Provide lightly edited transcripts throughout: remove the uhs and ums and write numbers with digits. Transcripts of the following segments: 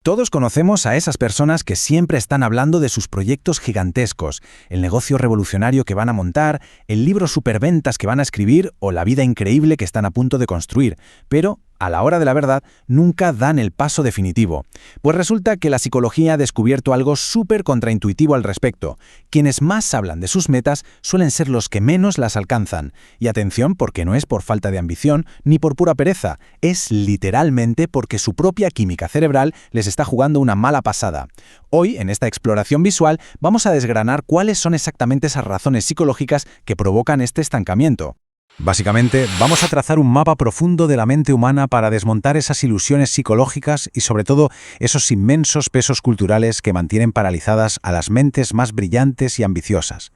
Todos conocemos a esas personas que siempre están hablando de sus proyectos gigantescos, el negocio revolucionario que van a montar, el libro superventas que van a escribir o la vida increíble que están a punto de construir, pero a la hora de la verdad nunca dan el paso definitivo. Pues resulta que la psicología ha descubierto algo súper contraintuitivo al respecto. Quienes más hablan de sus metas suelen ser los que menos las alcanzan. Y atención, porque no es por falta de ambición ni por pura pereza, es literalmente porque su propia química cerebral les está jugando una mala pasada. Hoy, en esta exploración visual, vamos a desgranar cuáles son exactamente esas razones psicológicas que provocan este estancamiento. Básicamente, vamos a trazar un mapa profundo de la mente humana para desmontar esas ilusiones psicológicas y sobre todo esos inmensos pesos culturales que mantienen paralizadas a las mentes más brillantes y ambiciosas.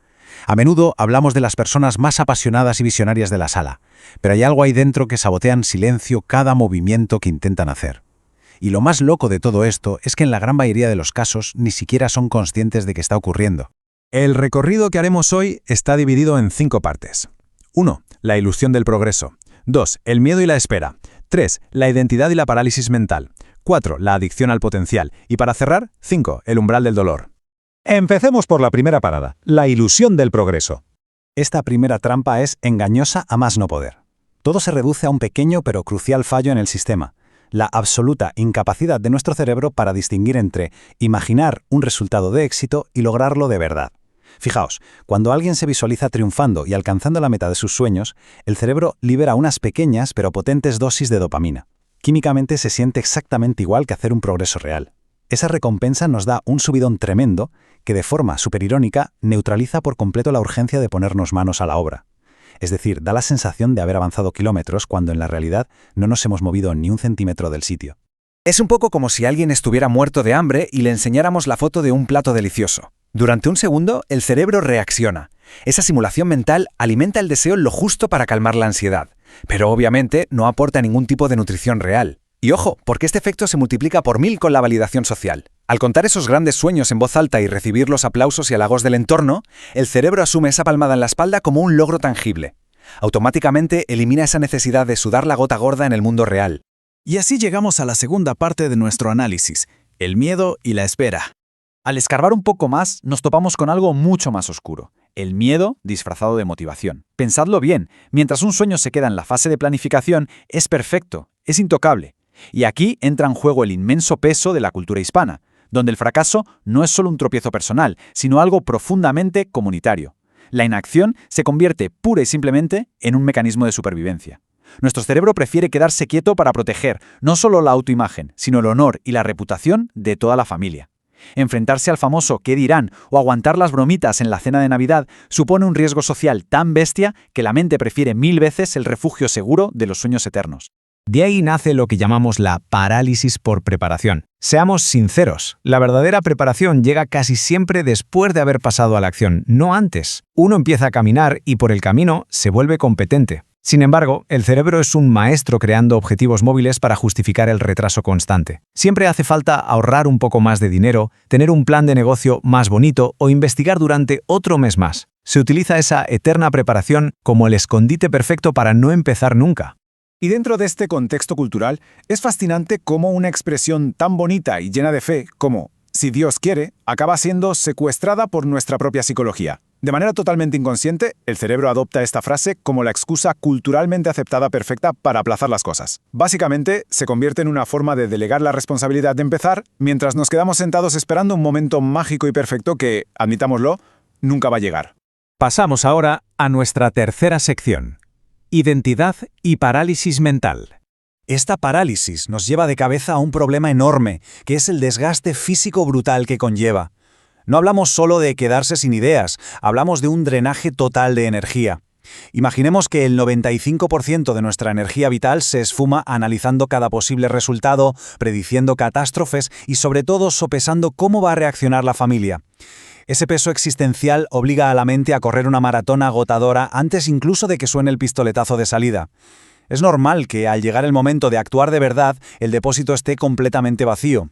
A menudo hablamos de las personas más apasionadas y visionarias de la sala, pero hay algo ahí dentro que sabotea en silencio cada movimiento que intentan hacer. Y lo más loco de todo esto es que en la gran mayoría de los casos ni siquiera son conscientes de que está ocurriendo. El recorrido que haremos hoy está dividido en 5 partes. 1. La ilusión del progreso. 2. El miedo y la espera. 3. La identidad y la parálisis mental. 4. La adicción al potencial. Y para cerrar, 5. El umbral del dolor. Empecemos por la primera parada, la ilusión del progreso. Esta primera trampa es engañosa a más no poder. Todo se reduce a un pequeño pero crucial fallo en el sistema: la absoluta incapacidad de nuestro cerebro para distinguir entre imaginar un resultado de éxito y lograrlo de verdad. Fijaos, cuando alguien se visualiza triunfando y alcanzando la meta de sus sueños, el cerebro libera unas pequeñas pero potentes dosis de dopamina. Químicamente se siente exactamente igual que hacer un progreso real. Esa recompensa nos da un subidón tremendo que, de forma superirónica, neutraliza por completo la urgencia de ponernos manos a la obra. Es decir, da la sensación de haber avanzado kilómetros cuando en la realidad no nos hemos movido ni un centímetro del sitio. Es un poco como si alguien estuviera muerto de hambre y le enseñáramos la foto de un plato delicioso. Durante un segundo, el cerebro reacciona. Esa simulación mental alimenta el deseo lo justo para calmar la ansiedad, pero obviamente no aporta ningún tipo de nutrición real. Y ojo, porque este efecto se multiplica por 1000 con la validación social. Al contar esos grandes sueños en voz alta y recibir los aplausos y halagos del entorno, el cerebro asume esa palmada en la espalda como un logro tangible. Automáticamente elimina esa necesidad de sudar la gota gorda en el mundo real. Y así llegamos a la segunda parte de nuestro análisis, el miedo y la espera. Al escarbar un poco más, nos topamos con algo mucho más oscuro: el miedo disfrazado de motivación. Pensadlo bien, mientras un sueño se queda en la fase de planificación, es perfecto, es intocable. Y aquí entra en juego el inmenso peso de la cultura hispana, donde el fracaso no es solo un tropiezo personal, sino algo profundamente comunitario. La inacción se convierte pura y simplemente en un mecanismo de supervivencia. Nuestro cerebro prefiere quedarse quieto para proteger no solo la autoimagen, sino el honor y la reputación de toda la familia. Enfrentarse al famoso ¿qué dirán? O aguantar las bromitas en la cena de Navidad supone un riesgo social tan bestia que la mente prefiere 1000 veces el refugio seguro de los sueños eternos. De ahí nace lo que llamamos la parálisis por preparación. Seamos sinceros, la verdadera preparación llega casi siempre después de haber pasado a la acción, no antes. Uno empieza a caminar y por el camino se vuelve competente. Sin embargo, el cerebro es un maestro creando objetivos móviles para justificar el retraso constante. Siempre hace falta ahorrar un poco más de dinero, tener un plan de negocio más bonito o investigar durante otro mes más. Se utiliza esa eterna preparación como el escondite perfecto para no empezar nunca. Y dentro de este contexto cultural, es fascinante cómo una expresión tan bonita y llena de fe como «si Dios quiere» acaba siendo secuestrada por nuestra propia psicología. De manera totalmente inconsciente, el cerebro adopta esta frase como la excusa culturalmente aceptada perfecta para aplazar las cosas. Básicamente, se convierte en una forma de delegar la responsabilidad de empezar mientras nos quedamos sentados esperando un momento mágico y perfecto que, admitámoslo, nunca va a llegar. Pasamos ahora a nuestra tercera sección: identidad y parálisis mental. Esta parálisis nos lleva de cabeza a un problema enorme, que es el desgaste físico brutal que conlleva. No hablamos solo de quedarse sin ideas, hablamos de un drenaje total de energía. Imaginemos que el 95% de nuestra energía vital se esfuma analizando cada posible resultado, prediciendo catástrofes y sobre todo sopesando cómo va a reaccionar la familia. Ese peso existencial obliga a la mente a correr una maratón agotadora antes incluso de que suene el pistoletazo de salida. Es normal que al llegar el momento de actuar de verdad, el depósito esté completamente vacío.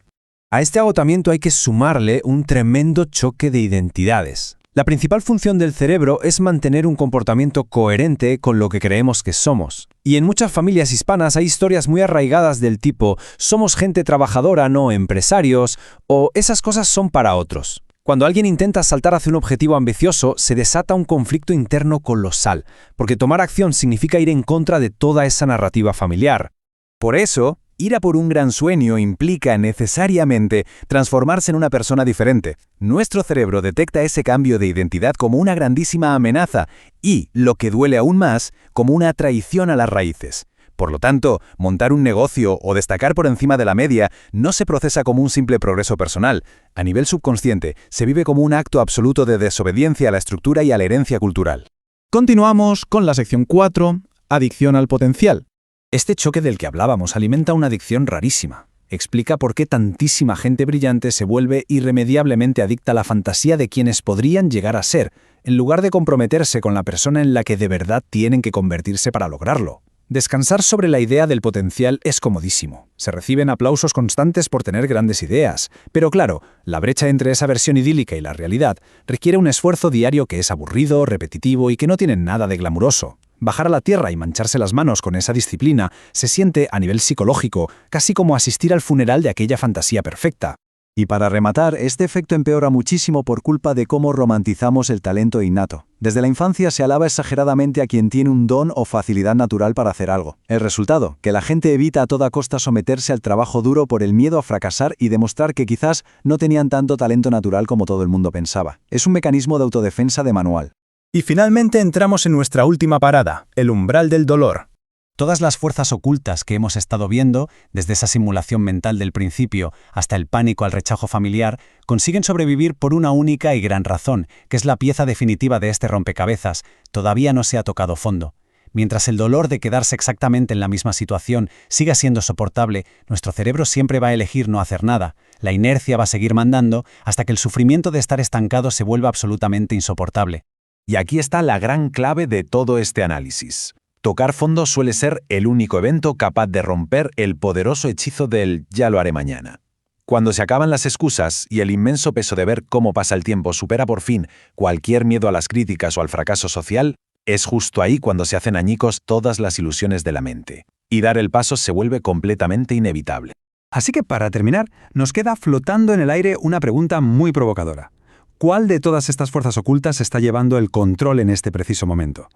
A este agotamiento hay que sumarle un tremendo choque de identidades. La principal función del cerebro es mantener un comportamiento coherente con lo que creemos que somos. Y en muchas familias hispanas hay historias muy arraigadas del tipo «somos gente trabajadora, no empresarios» o «esas cosas son para otros». Cuando alguien intenta saltar hacia un objetivo ambicioso, se desata un conflicto interno colosal, porque tomar acción significa ir en contra de toda esa narrativa familiar. Por eso, ir a por un gran sueño implica necesariamente transformarse en una persona diferente. Nuestro cerebro detecta ese cambio de identidad como una grandísima amenaza y, lo que duele aún más, como una traición a las raíces. Por lo tanto, montar un negocio o destacar por encima de la media no se procesa como un simple progreso personal. A nivel subconsciente, se vive como un acto absoluto de desobediencia a la estructura y a la herencia cultural. Continuamos con la sección 4, adicción al potencial. Este choque del que hablábamos alimenta una adicción rarísima. Explica por qué tantísima gente brillante se vuelve irremediablemente adicta a la fantasía de quienes podrían llegar a ser, en lugar de comprometerse con la persona en la que de verdad tienen que convertirse para lograrlo. Descansar sobre la idea del potencial es comodísimo. Se reciben aplausos constantes por tener grandes ideas. Pero claro, la brecha entre esa versión idílica y la realidad requiere un esfuerzo diario que es aburrido, repetitivo y que no tiene nada de glamuroso. Bajar a la tierra y mancharse las manos con esa disciplina se siente, a nivel psicológico, casi como asistir al funeral de aquella fantasía perfecta. Y para rematar, este efecto empeora muchísimo por culpa de cómo romantizamos el talento innato. Desde la infancia se alaba exageradamente a quien tiene un don o facilidad natural para hacer algo. El resultado, que la gente evita a toda costa someterse al trabajo duro por el miedo a fracasar y demostrar que quizás no tenían tanto talento natural como todo el mundo pensaba. Es un mecanismo de autodefensa de manual. Y finalmente entramos en nuestra última parada, el umbral del dolor. Todas las fuerzas ocultas que hemos estado viendo, desde esa simulación mental del principio hasta el pánico al rechazo familiar, consiguen sobrevivir por una única y gran razón, que es la pieza definitiva de este rompecabezas: todavía no se ha tocado fondo. Mientras el dolor de quedarse exactamente en la misma situación siga siendo soportable, nuestro cerebro siempre va a elegir no hacer nada. La inercia va a seguir mandando hasta que el sufrimiento de estar estancado se vuelva absolutamente insoportable. Y aquí está la gran clave de todo este análisis. Tocar fondo suele ser el único evento capaz de romper el poderoso hechizo del «ya lo haré mañana». Cuando se acaban las excusas y el inmenso peso de ver cómo pasa el tiempo supera por fin cualquier miedo a las críticas o al fracaso social, es justo ahí cuando se hacen añicos todas las ilusiones de la mente. Y dar el paso se vuelve completamente inevitable. Así que para terminar, nos queda flotando en el aire una pregunta muy provocadora. ¿Cuál de todas estas fuerzas ocultas está llevando el control en este preciso momento?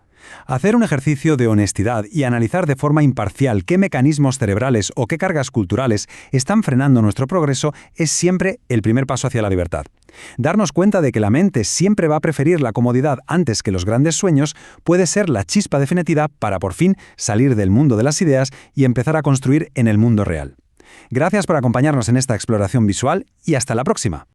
Hacer un ejercicio de honestidad y analizar de forma imparcial qué mecanismos cerebrales o qué cargas culturales están frenando nuestro progreso es siempre el primer paso hacia la libertad. Darnos cuenta de que la mente siempre va a preferir la comodidad antes que los grandes sueños puede ser la chispa definitiva para por fin salir del mundo de las ideas y empezar a construir en el mundo real. Gracias por acompañarnos en esta exploración visual y hasta la próxima.